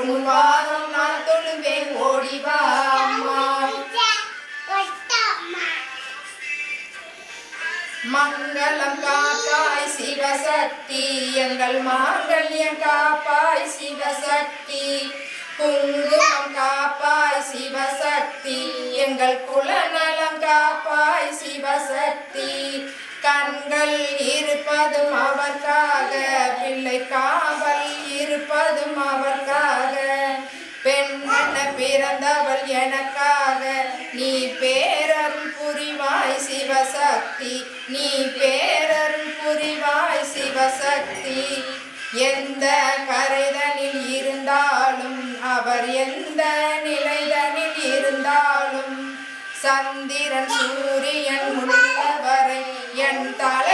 உன் பாதம் நான் தொழுவேன் ஓடிவா அம்மா. மங்களம் காப்பாய் சிவசக்தி எங்கள் மாங்கல்யம் காப்பாய் சிவசக்தி. குங்குமம் காப்பாய் சிவசக்தி எங்கள் குலநலம் காப்பாய் சிவசக்தி. கண்கள் இருப்பதும் அவர்க்காக பிள்ளை காவல் இருப்பதும் அவர்க்காக. பெண் என பிறந்தவள் எனக்காக நீ பேரருள் புரிவாய் சிவசக்தி. நீ பேரருள் புரிவாய் சிவசக்தி. எந்த கரைதனில் இருந்தாலும் அவர் எந்த நிலைதனில் இருந்தாலும் சந்திரன் சூரியன் உள்ளவரை என் தலை